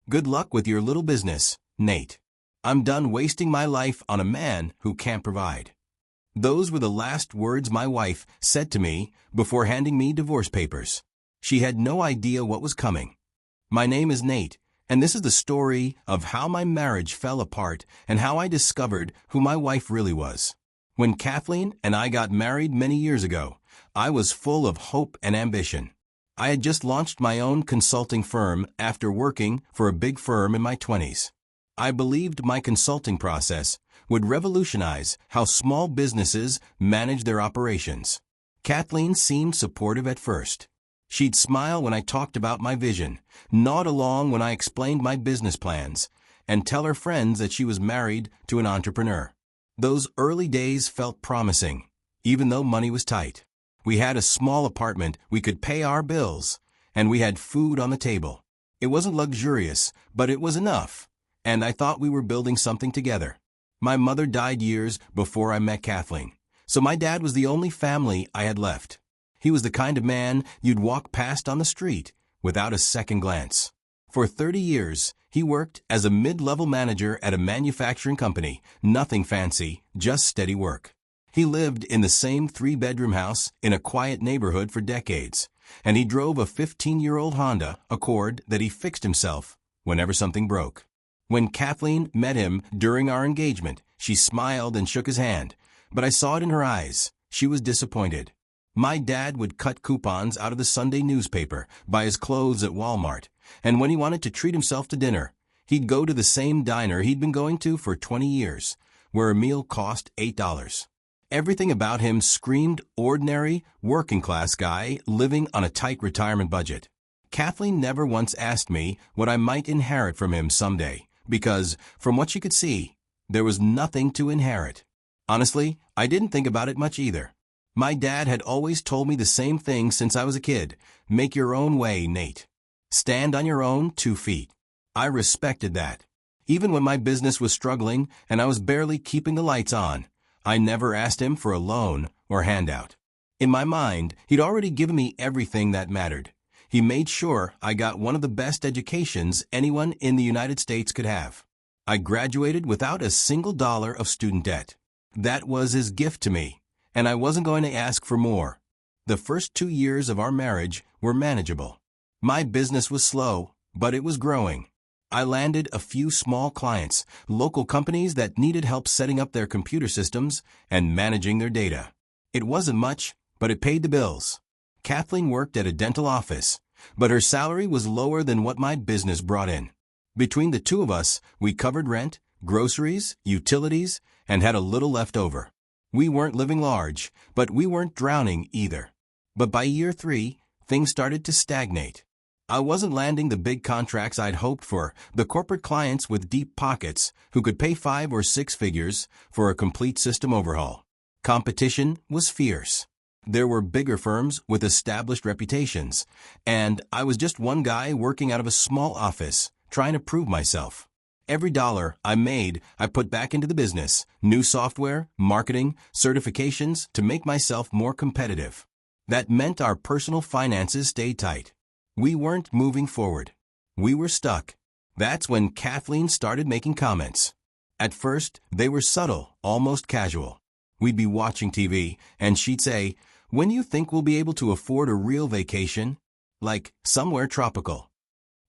Good luck with your little business, Nate. I'm done wasting my life on a man who can't provide." Those were the last words my wife said to me before handing me divorce papers. She had no idea what was coming. My name is Nate, and this is the story of how my marriage fell apart and how I discovered who my wife really was. When Kathleen and I got married many years ago, I was full of hope and ambition. I had just launched my own consulting firm after working for a big firm in my 20s. I believed my consulting process would revolutionize how small businesses manage their operations. Kathleen seemed supportive at first. She'd smile when I talked about my vision, nod along when I explained my business plans, and tell her friends that she was married to an entrepreneur. Those early days felt promising, even though money was tight. We had a small apartment we could pay our bills, and we had food on the table. It wasn't luxurious, but it was enough, and I thought we were building something together. My mother died years before I met Kathleen, so my dad was the only family I had left. He was the kind of man you'd walk past on the street without a second glance. For 30 years, he worked as a mid-level manager at a manufacturing company, nothing fancy, just steady work. He lived in the same 3-bedroom house in a quiet neighborhood for decades, and he drove a 15-year-old Honda Accord that he fixed himself whenever something broke. When Kathleen met him during our engagement, she smiled and shook his hand, but I saw it in her eyes. She was disappointed. My dad would cut coupons out of the Sunday newspaper, buy his clothes at Walmart, and when he wanted to treat himself to dinner, he'd go to the same diner he'd been going to for 20 years, where a meal cost $8. Everything about him screamed ordinary, working-class guy living on a tight retirement budget. Kathleen never once asked me what I might inherit from him someday, because, from what she could see, there was nothing to inherit. Honestly, I didn't think about it much either. My dad had always told me the same thing since I was a kid: make your own way, Nate. Stand on your own 2 feet. I respected that. Even when my business was struggling and I was barely keeping the lights on, I never asked him for a loan or handout. In my mind, he'd already given me everything that mattered. He made sure I got one of the best educations anyone in the United States could have. I graduated without a single dollar of student debt. That was his gift to me, and I wasn't going to ask for more. The first 2 years of our marriage were manageable. My business was slow, but it was growing. I landed a few small clients, local companies that needed help setting up their computer systems and managing their data. It wasn't much, but it paid the bills. Kathleen worked at a dental office, but her salary was lower than what my business brought in. Between the two of us, we covered rent, groceries, utilities, and had a little left over. We weren't living large, but we weren't drowning either. But by year 3, things started to stagnate. I wasn't landing the big contracts I'd hoped for, the corporate clients with deep pockets who could pay 5 or 6 figures for a complete system overhaul. Competition was fierce. There were bigger firms with established reputations, and I was just one guy working out of a small office, trying to prove myself. Every dollar I made, I put back into the business, new software, marketing, certifications to make myself more competitive. That meant our personal finances stayed tight. We weren't moving forward. We were stuck. That's when Kathleen started making comments. At first, they were subtle, almost casual. We'd be watching TV, and she'd say, "When you think we'll be able to afford a real vacation? Like somewhere tropical."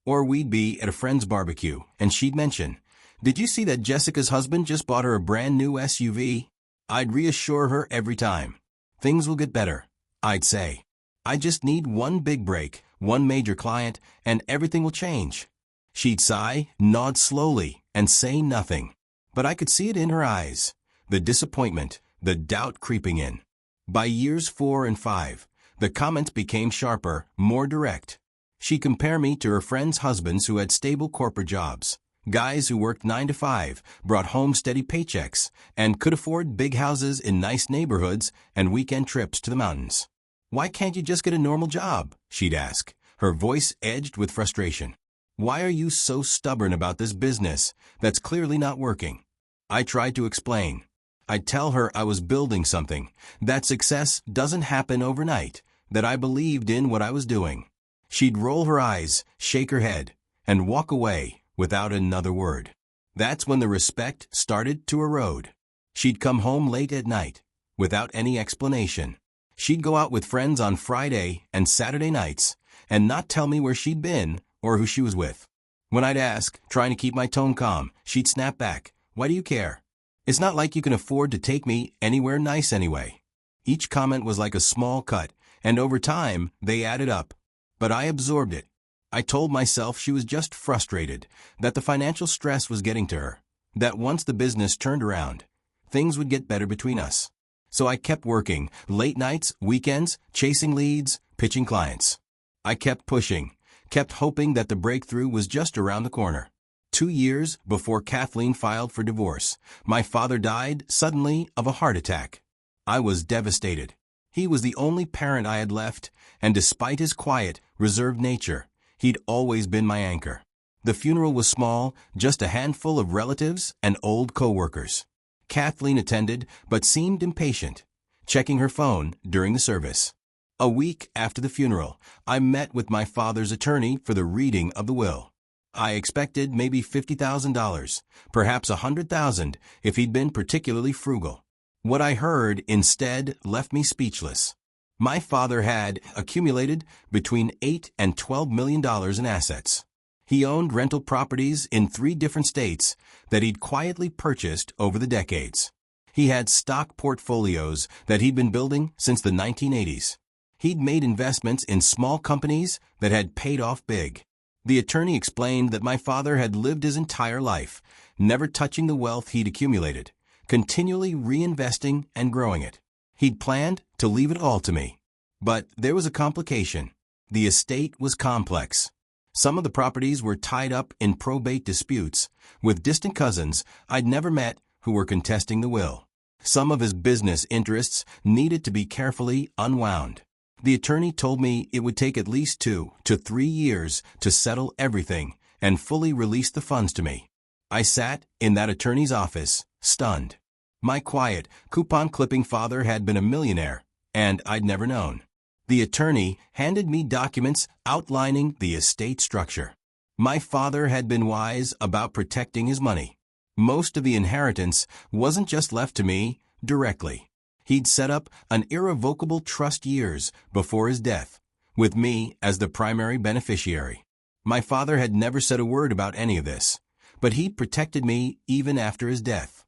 Or we'd be at a friend's barbecue, and she'd mention, "Did you see that Jessica's husband just bought her a brand new SUV?" I'd reassure her every time. "Things will get better," I'd say. "I just need one big break, one major client, and everything will change." She'd sigh, nod slowly, and say nothing. But I could see it in her eyes, the disappointment, the doubt creeping in. By years 4 and 5, the comments became sharper, more direct. She'd compare me to her friends' husbands who had stable corporate jobs, guys who worked 9 to 5, brought home steady paychecks, and could afford big houses in nice neighborhoods and weekend trips to the mountains. "Why can't you just get a normal job?" she'd ask, her voice edged with frustration. "Why are you so stubborn about this business that's clearly not working?" I tried to explain. I'd tell her I was building something, that success doesn't happen overnight, that I believed in what I was doing. She'd roll her eyes, shake her head, and walk away without another word. That's when the respect started to erode. She'd come home late at night, without any explanation. She'd go out with friends on Friday and Saturday nights, and not tell me where she'd been or who she was with. When I'd ask, trying to keep my tone calm, she'd snap back, "Why do you care? It's not like you can afford to take me anywhere nice anyway." Each comment was like a small cut, and over time, they added up. But I absorbed it. I told myself she was just frustrated, that the financial stress was getting to her, that once the business turned around, things would get better between us. So I kept working, late nights, weekends, chasing leads, pitching clients. I kept pushing, kept hoping that the breakthrough was just around the corner. 2 years before Kathleen filed for divorce, my father died suddenly of a heart attack. I was devastated. He was the only parent I had left, and despite his quiet, reserved nature, he'd always been my anchor. The funeral was small, just a handful of relatives and old co-workers. Kathleen attended, but seemed impatient, checking her phone during the service. A week after the funeral, I met with my father's attorney for the reading of the will. I expected maybe $50,000, perhaps $100,000 if he'd been particularly frugal. What I heard instead left me speechless. My father had accumulated between $8 and $12 million in assets. He owned rental properties in 3 different states that he'd quietly purchased over the decades. He had stock portfolios that he'd been building since the 1980s. He'd made investments in small companies that had paid off big. The attorney explained that my father had lived his entire life, never touching the wealth he'd accumulated, continually reinvesting and growing it. He'd planned to leave it all to me. But there was a complication. The estate was complex. Some of the properties were tied up in probate disputes with distant cousins I'd never met who were contesting the will. Some of his business interests needed to be carefully unwound. The attorney told me it would take at least 2 to 3 years to settle everything and fully release the funds to me. I sat in that attorney's office, stunned. My quiet, coupon-clipping father had been a millionaire, and I'd never known. The attorney handed me documents outlining the estate structure. My father had been wise about protecting his money. Most of the inheritance wasn't just left to me directly. He'd set up an irrevocable trust years before his death, with me as the primary beneficiary. My father had never said a word about any of this, but he'd protected me even after his death.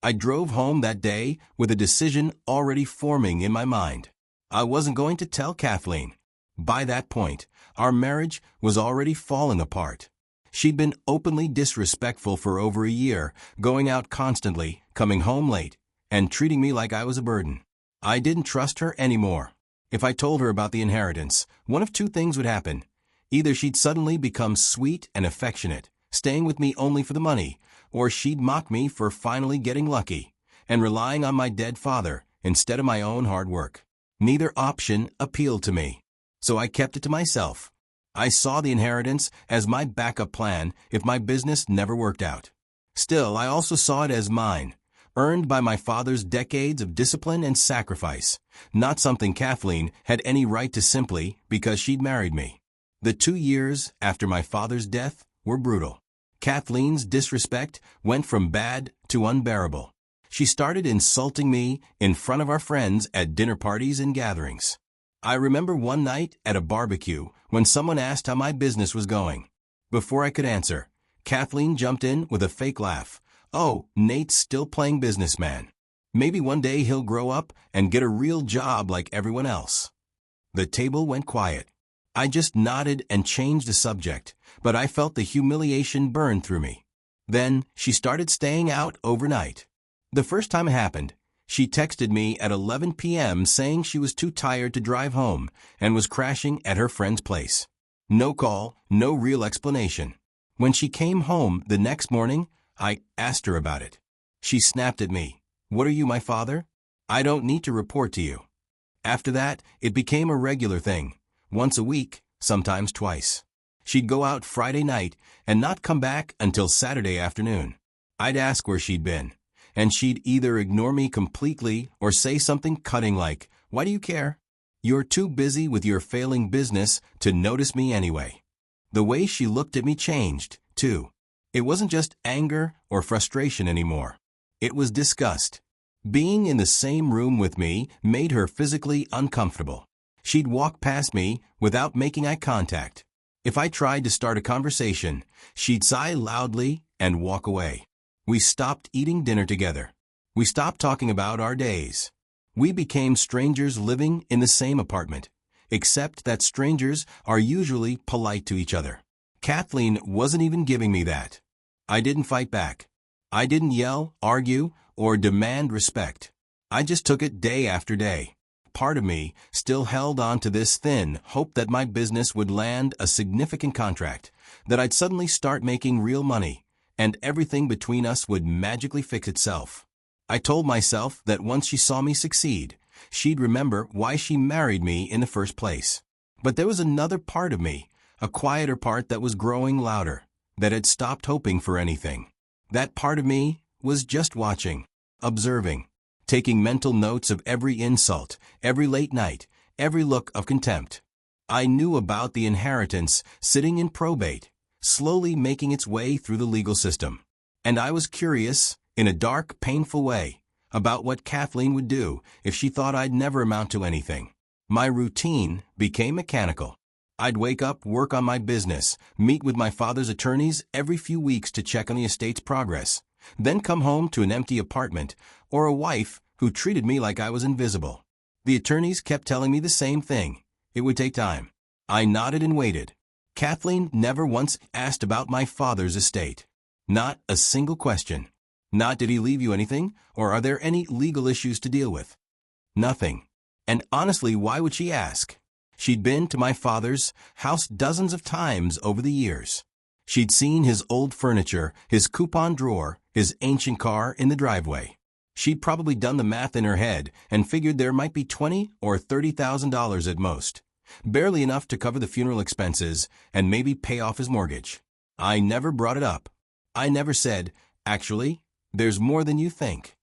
I drove home that day with a decision already forming in my mind. I wasn't going to tell Kathleen. By that point, our marriage was already falling apart. She'd been openly disrespectful for over a year, going out constantly, coming home late, and treating me like I was a burden. I didn't trust her anymore. If I told her about the inheritance, one of 2 things would happen. Either she'd suddenly become sweet and affectionate, staying with me only for the money, or she'd mock me for finally getting lucky and relying on my dead father instead of my own hard work. Neither option appealed to me, so I kept it to myself. I saw the inheritance as my backup plan if my business never worked out. Still, I also saw it as mine, earned by my father's decades of discipline and sacrifice, not something Kathleen had any right to simply because she'd married me. The 2 years after my father's death were brutal. Kathleen's disrespect went from bad to unbearable. She started insulting me in front of our friends at dinner parties and gatherings. I remember one night at a barbecue when someone asked how my business was going. Before I could answer, Kathleen jumped in with a fake laugh. "Oh, Nate's still playing businessman. Maybe one day he'll grow up and get a real job like everyone else." The table went quiet. I just nodded and changed the subject, but I felt the humiliation burn through me. Then she started staying out overnight. The first time it happened, she texted me at 11 p.m. saying she was too tired to drive home and was crashing at her friend's place. No call, no real explanation. When she came home the next morning, I asked her about it. She snapped at me. "What are you, my father? I don't need to report to you." After that, it became a regular thing. Once a week, sometimes twice. She'd go out Friday night and not come back until Saturday afternoon. I'd ask where she'd been, and she'd either ignore me completely or say something cutting like, "Why do you care? You're too busy with your failing business to notice me anyway." The way she looked at me changed, too. It wasn't just anger or frustration anymore. It was disgust. Being in the same room with me made her physically uncomfortable. She'd walk past me without making eye contact. If I tried to start a conversation, she'd sigh loudly and walk away. We stopped eating dinner together. We stopped talking about our days. We became strangers living in the same apartment, except that strangers are usually polite to each other. Kathleen wasn't even giving me that. I didn't fight back. I didn't yell, argue, or demand respect. I just took it day after day. Part of me still held on to this thin hope that my business would land a significant contract, that I'd suddenly start making real money, and everything between us would magically fix itself. I told myself that once she saw me succeed, she'd remember why she married me in the first place. But there was another part of me, a quieter part that was growing louder, that had stopped hoping for anything. That part of me was just watching, observing, taking mental notes of every insult, every late night, every look of contempt. I knew about the inheritance sitting in probate, slowly making its way through the legal system. And I was curious, in a dark, painful way, about what Kathleen would do if she thought I'd never amount to anything. My routine became mechanical. I'd wake up, work on my business, meet with my father's attorneys every few weeks to check on the estate's progress, then come home to an empty apartment or a wife who treated me like I was invisible. The attorneys kept telling me the same thing. It would take time. I nodded and waited. Kathleen never once asked about my father's estate. Not a single question. Not did he leave you anything, or are there any legal issues to deal with? Nothing. And honestly, why would she ask? She'd been to my father's house dozens of times over the years. She'd seen his old furniture, his coupon drawer, his ancient car in the driveway. She'd probably done the math in her head and figured there might be $20,000 or $30,000 at most, barely enough to cover the funeral expenses and maybe pay off his mortgage. I never brought it up. I never said, actually, there's more than you think.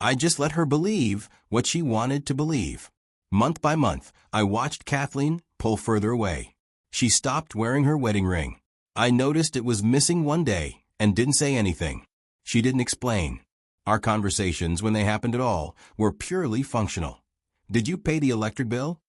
I just let her believe what she wanted to believe. Month by month, I watched Kathleen pull further away. She stopped wearing her wedding ring. I noticed it was missing one day and didn't say anything. She didn't explain. Our conversations, when they happened at all, were purely functional. Did you pay the electric bill?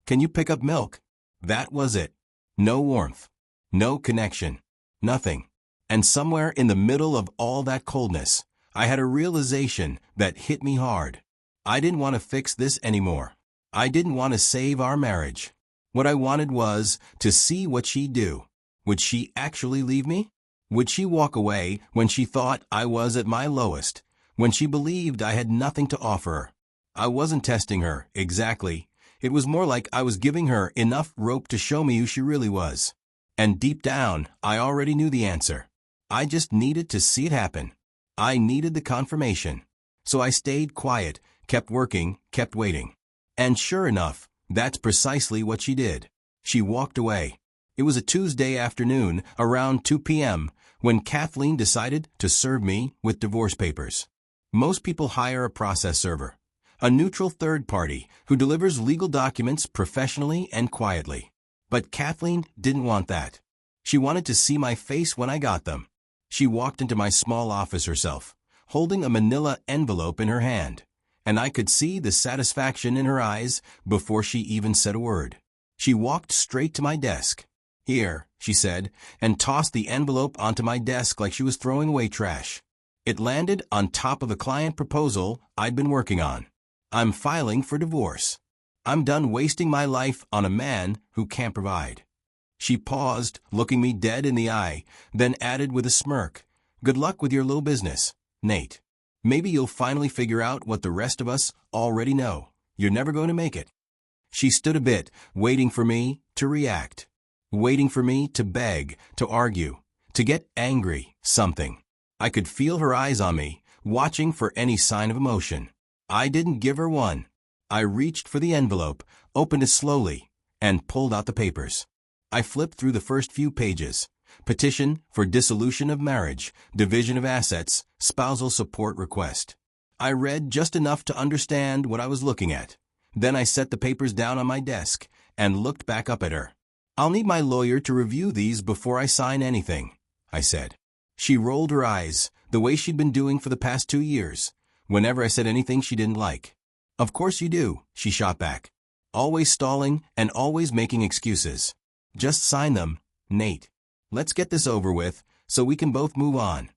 Can you pick up milk? That was it. No warmth. No connection. Nothing. And somewhere in the middle of all that coldness, I had a realization that hit me hard. I didn't want to fix this anymore. I didn't want to save our marriage. What I wanted was to see what she'd do. Would she actually leave me? Would she walk away when she thought I was at my lowest, when she believed I had nothing to offer her? I wasn't testing her, exactly. It was more like I was giving her enough rope to show me who she really was. And deep down, I already knew the answer. I just needed to see it happen. I needed the confirmation. So I stayed quiet, kept working, kept waiting. And sure enough, that's precisely what she did. She walked away. It was a Tuesday afternoon, around 2 p.m., when Kathleen decided to serve me with divorce papers. Most people hire a process server, a neutral third party who delivers legal documents professionally and quietly. But Kathleen didn't want that. She wanted to see my face when I got them. She walked into my small office herself, holding a manila envelope in her hand, and I could see the satisfaction in her eyes before she even said a word. She walked straight to my desk. "Here," she said, and tossed the envelope onto my desk like she was throwing away trash. It landed on top of a client proposal I'd been working on. "I'm filing for divorce. I'm done wasting my life on a man who can't provide." She paused, looking me dead in the eye, then added with a smirk, "Good luck with your little business, Nate. Maybe you'll finally figure out what the rest of us already know. You're never going to make it." She stood a bit, waiting for me to react, waiting for me to beg, to argue, to get angry, something. I could feel her eyes on me, watching for any sign of emotion. I didn't give her one. I reached for the envelope, opened it slowly, and pulled out the papers. I flipped through the first few pages. Petition for dissolution of marriage, division of assets, spousal support request. I read just enough to understand what I was looking at. Then I set the papers down on my desk and looked back up at her. "I'll need my lawyer to review these before I sign anything," I said. She rolled her eyes, the way she'd been doing for the past 2 years, whenever I said anything she didn't like. Of course you do, she shot back. Always stalling and always making excuses. Just sign them, Nate. Let's get this over with, so we can both move on.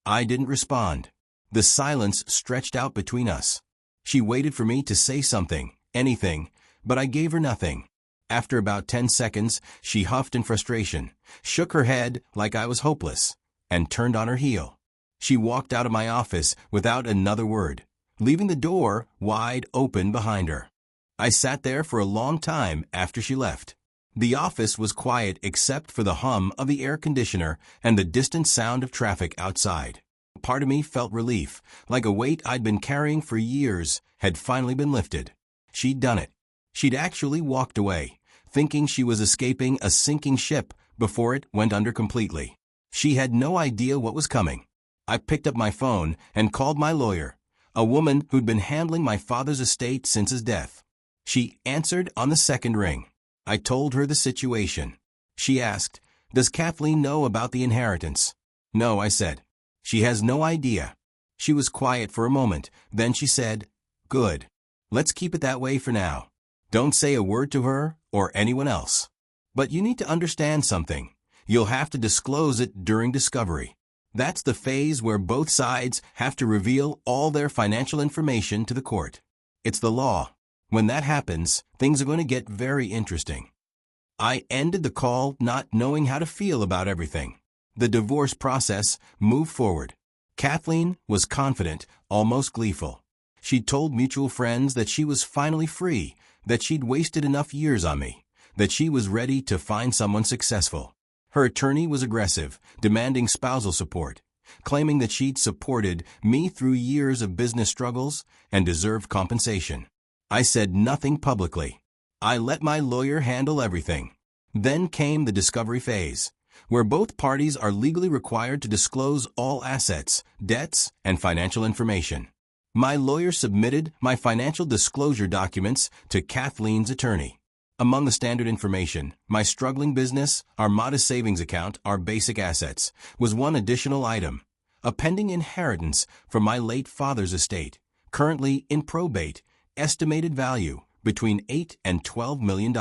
I didn't respond. The silence stretched out between us. She waited for me to say something, anything, but I gave her nothing. After about 10 seconds, she huffed in frustration, shook her head like I was hopeless, and turned on her heel. She walked out of my office without another word, leaving the door wide open behind her. I sat there for a long time after she left. The office was quiet except for the hum of the air conditioner and the distant sound of traffic outside. Part of me felt relief, like a weight I'd been carrying for years had finally been lifted. She'd done it. She'd actually walked away, thinking she was escaping a sinking ship before it went under completely. She had no idea what was coming. I picked up my phone and called my lawyer, a woman who'd been handling my father's estate since his death. She answered on the second ring. I told her the situation. She asked, "Does Kathleen know about the inheritance?" "No," I said. "She has no idea." She was quiet for a moment, then she said, "Good. Let's keep it that way for now. Don't say a word to her or anyone else. But you need to understand something. You'll have to disclose it during discovery. That's the phase where both sides have to reveal all their financial information to the court. It's the law. When that happens, things are going to get very interesting." I ended the call not knowing how to feel about everything. The divorce process moved forward. Kathleen was confident, almost gleeful. She'd told mutual friends that she was finally free, that she'd wasted enough years on me, that she was ready to find someone successful. Her attorney was aggressive, demanding spousal support, claiming that she'd supported me through years of business struggles and deserved compensation. I said nothing publicly. I let my lawyer handle everything. Then came the discovery phase, where both parties are legally required to disclose all assets, debts, and financial information. My lawyer submitted my financial disclosure documents to Kathleen's attorney. Among the standard information, my struggling business, our modest savings account, our basic assets, was one additional item, a pending inheritance from my late father's estate, currently in probate, estimated value between $8 and $12 million.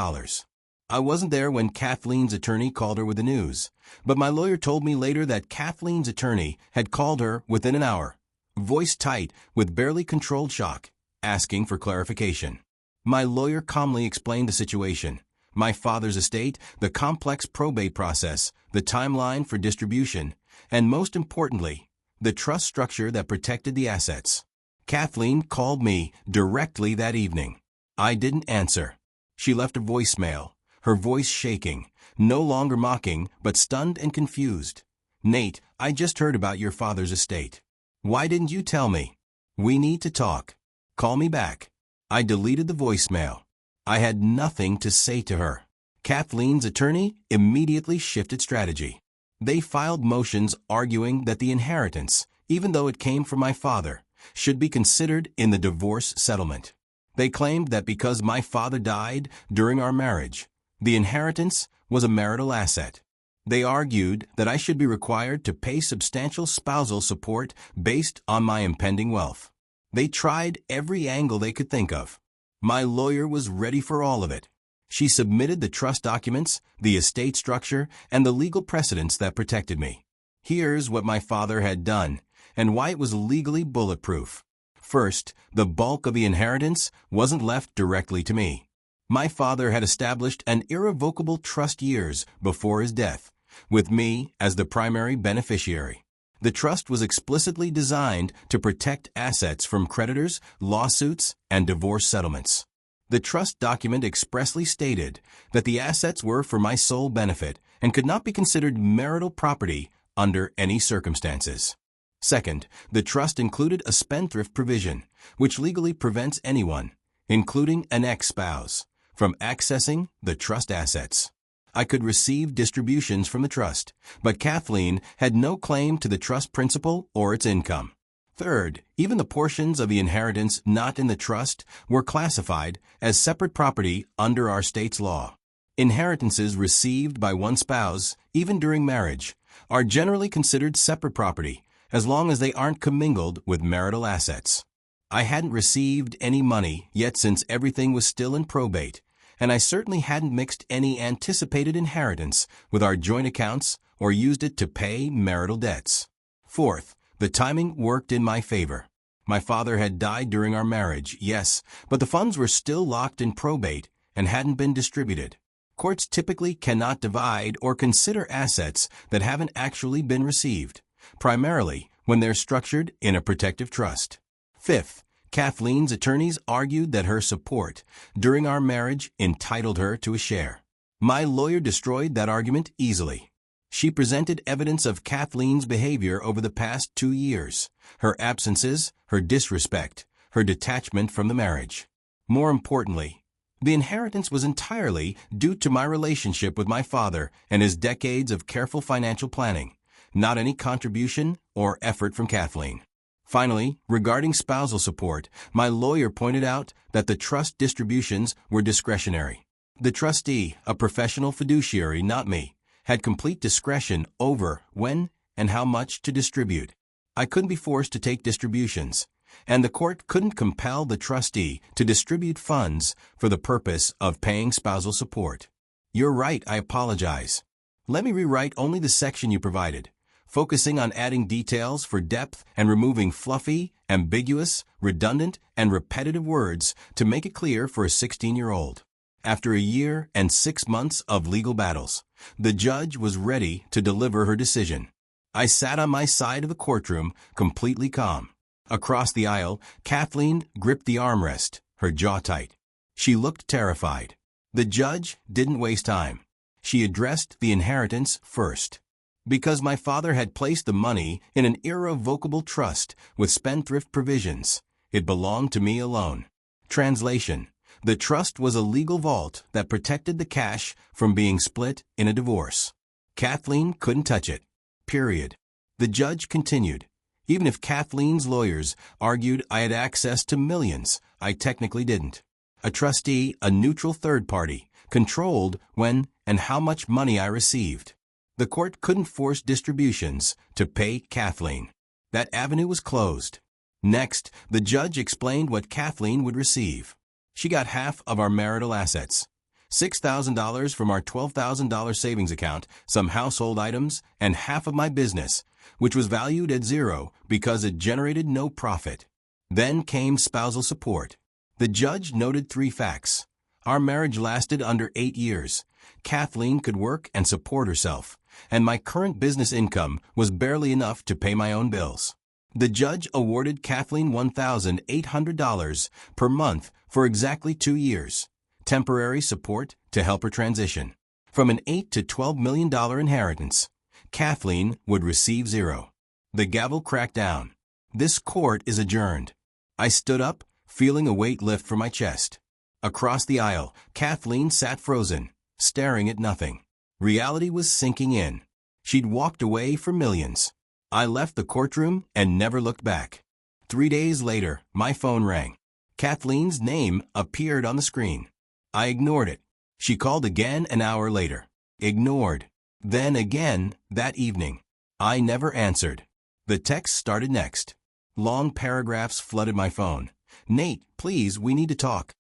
I wasn't there when Kathleen's attorney called her with the news, but my lawyer told me later that Kathleen's attorney had called her within an hour, voice tight with barely controlled shock, asking for clarification. My lawyer calmly explained the situation, my father's estate, the complex probate process, the timeline for distribution, and most importantly, the trust structure that protected the assets. Kathleen called me directly that evening. I didn't answer. She left a voicemail, her voice shaking, no longer mocking, but stunned and confused. "Nate, I just heard about your father's estate. Why didn't you tell me? We need to talk. Call me back." I deleted the voicemail. I had nothing to say to her. Kathleen's attorney immediately shifted strategy. They filed motions arguing that the inheritance, even though it came from my father, should be considered in the divorce settlement. They claimed that because my father died during our marriage, the inheritance was a marital asset. They argued that I should be required to pay substantial spousal support based on my impending wealth. They tried every angle they could think of. My lawyer was ready for all of it. She submitted the trust documents, the estate structure, and the legal precedents that protected me. Here's what my father had done, and why it was legally bulletproof. First, the bulk of the inheritance wasn't left directly to me. My father had established an irrevocable trust years before his death, with me as the primary beneficiary. The trust was explicitly designed to protect assets from creditors, lawsuits, and divorce settlements. The trust document expressly stated that the assets were for my sole benefit and could not be considered marital property under any circumstances. Second, the trust included a spendthrift provision, which legally prevents anyone, including an ex-spouse, from accessing the trust assets. I could receive distributions from the trust, but Kathleen had no claim to the trust principal or its income. Third, even the portions of the inheritance not in the trust were classified as separate property under our state's law. Inheritances received by one spouse, even during marriage, are generally considered separate property as long as they aren't commingled with marital assets. I hadn't received any money yet since everything was still in probate, and I certainly hadn't mixed any anticipated inheritance with our joint accounts or used it to pay marital debts. Fourth, the timing worked in my favor. My father had died during our marriage, yes, but the funds were still locked in probate and hadn't been distributed. Courts typically cannot divide or consider assets that haven't actually been received, primarily when they're structured in a protective trust. Fifth, Kathleen's attorneys argued that her support during our marriage entitled her to a share. My lawyer destroyed that argument easily. She presented evidence of Kathleen's behavior over the past 2 years, her absences, her disrespect, her detachment from the marriage. More importantly, the inheritance was entirely due to my relationship with my father and his decades of careful financial planning, not any contribution or effort from Kathleen. Finally, regarding spousal support, my lawyer pointed out that the trust distributions were discretionary. The trustee, a professional fiduciary, not me, had complete discretion over when and how much to distribute. I couldn't be forced to take distributions, and the court couldn't compel the trustee to distribute funds for the purpose of paying spousal support. You're right, I apologize. Let me rewrite only the section you provided, focusing on adding details for depth and removing fluffy, ambiguous, redundant, and repetitive words to make it clear for a 16-year-old. After a year and 6 months of legal battles, the judge was ready to deliver her decision. I sat on my side of the courtroom, completely calm. Across the aisle, Kathleen gripped the armrest, her jaw tight. She looked terrified. The judge didn't waste time. She addressed the inheritance first. Because my father had placed the money in an irrevocable trust with spendthrift provisions, it belonged to me alone. Translation: the trust was a legal vault that protected the cash from being split in a divorce. Kathleen couldn't touch it. Period. The judge continued. Even if Kathleen's lawyers argued I had access to millions, I technically didn't. A trustee, a neutral third party, controlled when and how much money I received. The court couldn't force distributions to pay Kathleen. That avenue was closed. Next, the judge explained what Kathleen would receive. She got half of our marital assets, $6,000 from our $12,000 savings account, some household items, and half of my business, which was valued at zero because it generated no profit. Then came spousal support. The judge noted 3 facts. Our marriage lasted under 8 years. Kathleen could work and support herself, and my current business income was barely enough to pay my own bills. The judge awarded Kathleen $1,800 per month for exactly 2 years, temporary support to help her transition. From an $8 to $12 million inheritance, Kathleen would receive zero. The gavel cracked down. This court is adjourned. I stood up, feeling a weight lift from my chest. Across the aisle, Kathleen sat frozen, staring at nothing. Reality was sinking in. She'd walked away for millions. I left the courtroom and never looked back. 3 days later, my phone rang. Kathleen's name appeared on the screen. I ignored it. She called again an hour later. Ignored. Then again that evening. I never answered. The text started next. Long paragraphs flooded my phone. Nate, please, we need to talk.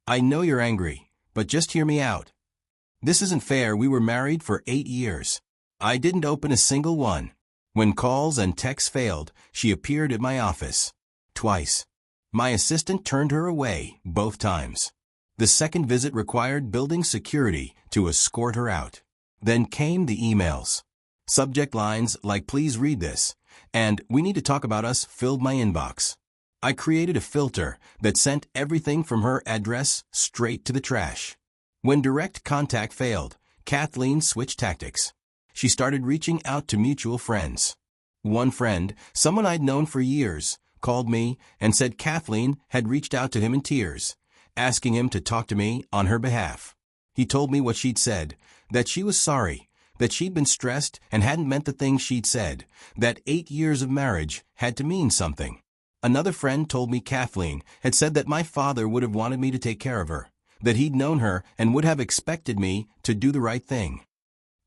I know you're angry, but just hear me out. This isn't fair. We were married for 8 years. I didn't open a single one. When calls and texts failed, she appeared at my office. Twice. My assistant turned her away both times. The second visit required building security to escort her out. Then came the emails. Subject lines like "Please read this" and "We need to talk about us" filled my inbox. I created a filter that sent everything from her address straight to the trash. When direct contact failed, Kathleen switched tactics. She started reaching out to mutual friends. One friend, someone I'd known for years, called me and said Kathleen had reached out to him in tears, asking him to talk to me on her behalf. He told me what she'd said, that she was sorry, that she'd been stressed and hadn't meant the things she'd said, that 8 years of marriage had to mean something. Another friend told me Kathleen had said that my father would have wanted me to take care of her, that he'd known her and would have expected me to do the right thing.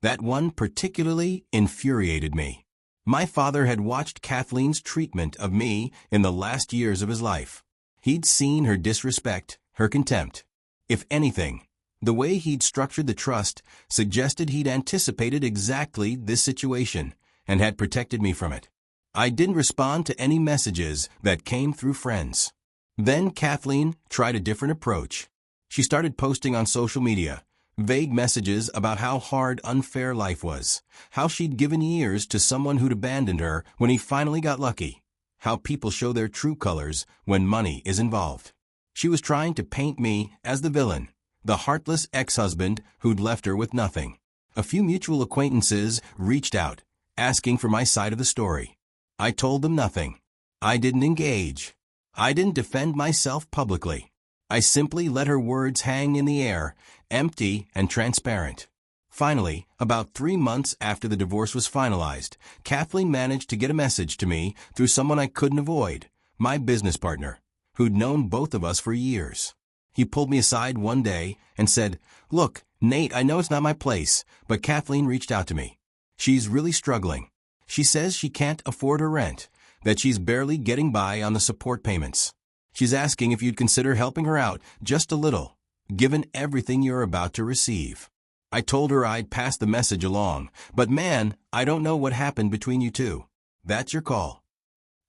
That one particularly infuriated me. My father had watched Kathleen's treatment of me in the last years of his life. He'd seen her disrespect, her contempt. If anything, the way he'd structured the trust suggested he'd anticipated exactly this situation and had protected me from it. I didn't respond to any messages that came through friends. Then Kathleen tried a different approach. She started posting on social media vague messages about how hard, unfair life was, how she'd given years to someone who'd abandoned her when he finally got lucky, how people show their true colors when money is involved. She was trying to paint me as the villain, the heartless ex-husband who'd left her with nothing. A few mutual acquaintances reached out, asking for my side of the story. I told them nothing. I didn't engage. I didn't defend myself publicly. I simply let her words hang in the air, empty and transparent. Finally, about 3 months after the divorce was finalized, Kathleen managed to get a message to me through someone I couldn't avoid, my business partner, who'd known both of us for years. He pulled me aside one day and said, "Look, Nate, I know it's not my place, but Kathleen reached out to me. She's really struggling. She says she can't afford her rent, that she's barely getting by on the support payments. She's asking if you'd consider helping her out just a little, given everything you're about to receive." I told her I'd pass the message along, but man, I don't know what happened between you two. That's your call.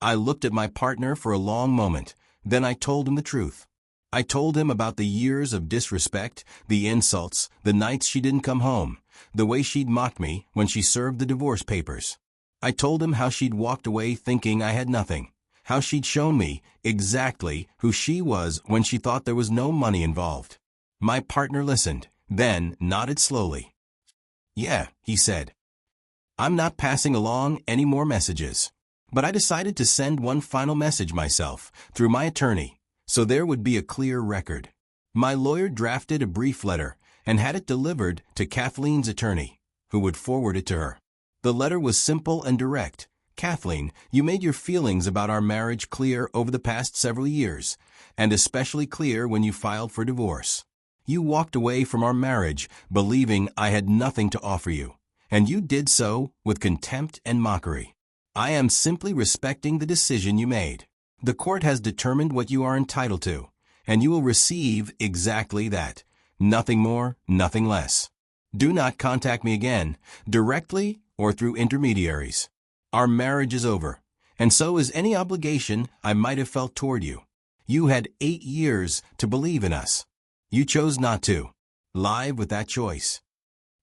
I looked at my partner for a long moment, then I told him the truth. I told him about the years of disrespect, the insults, the nights she didn't come home, the way she'd mocked me when she served the divorce papers. I told him how she'd walked away thinking I had nothing, how she'd shown me exactly who she was when she thought there was no money involved. My partner listened, then nodded slowly. "Yeah," he said. "I'm not passing along any more messages." But I decided to send one final message myself, through my attorney, so there would be a clear record. My lawyer drafted a brief letter and had it delivered to Kathleen's attorney, who would forward it to her. The letter was simple and direct. "Kathleen, you made your feelings about our marriage clear over the past several years, and especially clear when you filed for divorce. You walked away from our marriage believing I had nothing to offer you, and you did so with contempt and mockery. I am simply respecting the decision you made. The court has determined what you are entitled to, and you will receive exactly that. Nothing more, nothing less. Do not contact me again, directly or through intermediaries. Our marriage is over, and so is any obligation I might have felt toward you. You had 8 years to believe in us. You chose not to. Live with that choice."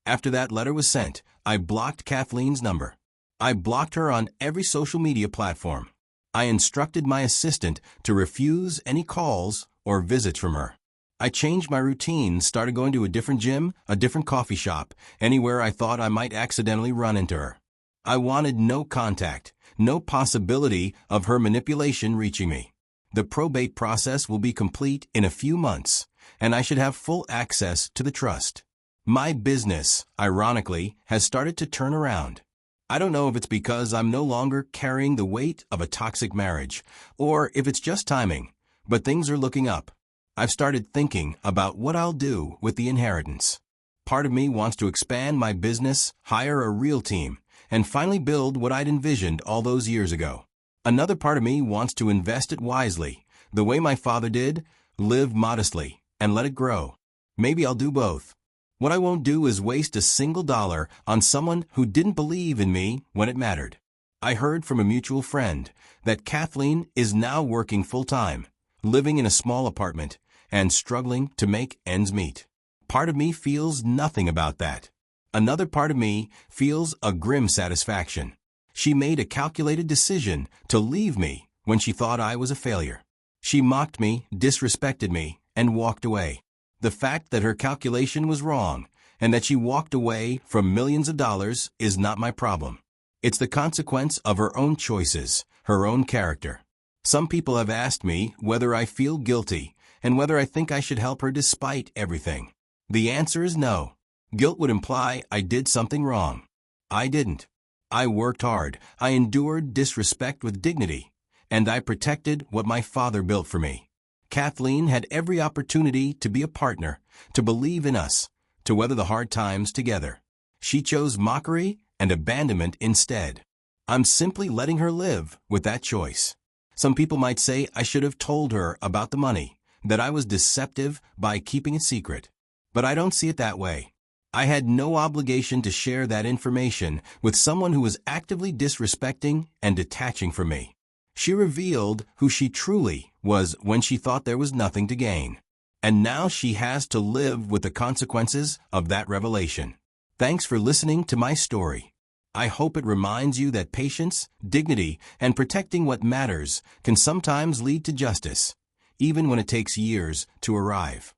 After that letter was sent, I blocked Kathleen's number. I blocked her on every social media platform. I instructed my assistant to refuse any calls or visits from her. I changed my routine, started going to a different gym, a different coffee shop, anywhere I thought I might accidentally run into her. I wanted no contact, no possibility of her manipulation reaching me. The probate process will be complete in a few months, and I should have full access to the trust. My business, ironically, has started to turn around. I don't know if it's because I'm no longer carrying the weight of a toxic marriage, or if it's just timing, but things are looking up. I've started thinking about what I'll do with the inheritance. Part of me wants to expand my business, hire a real team, and finally build what I'd envisioned all those years ago. Another part of me wants to invest it wisely, the way my father did, live modestly, and let it grow. Maybe I'll do both. What I won't do is waste a single dollar on someone who didn't believe in me when it mattered. I heard from a mutual friend that Kathleen is now working full-time, living in a small apartment, and struggling to make ends meet. Part of me feels nothing about that. Another part of me feels a grim satisfaction. She made a calculated decision to leave me when she thought I was a failure. She mocked me, disrespected me, and walked away. The fact that her calculation was wrong and that she walked away from millions of dollars is not my problem. It's the consequence of her own choices, her own character. Some people have asked me whether I feel guilty and whether I think I should help her despite everything. The answer is no. Guilt would imply I did something wrong. I didn't. I worked hard, I endured disrespect with dignity, and I protected what my father built for me. Kathleen had every opportunity to be a partner, to believe in us, to weather the hard times together. She chose mockery and abandonment instead. I'm simply letting her live with that choice. Some people might say I should have told her about the money, that I was deceptive by keeping it secret. But I don't see it that way. I had no obligation to share that information with someone who was actively disrespecting and detaching from me. She revealed who she truly was when she thought there was nothing to gain. And now she has to live with the consequences of that revelation. Thanks for listening to my story. I hope it reminds you that patience, dignity, and protecting what matters can sometimes lead to justice, even when it takes years to arrive.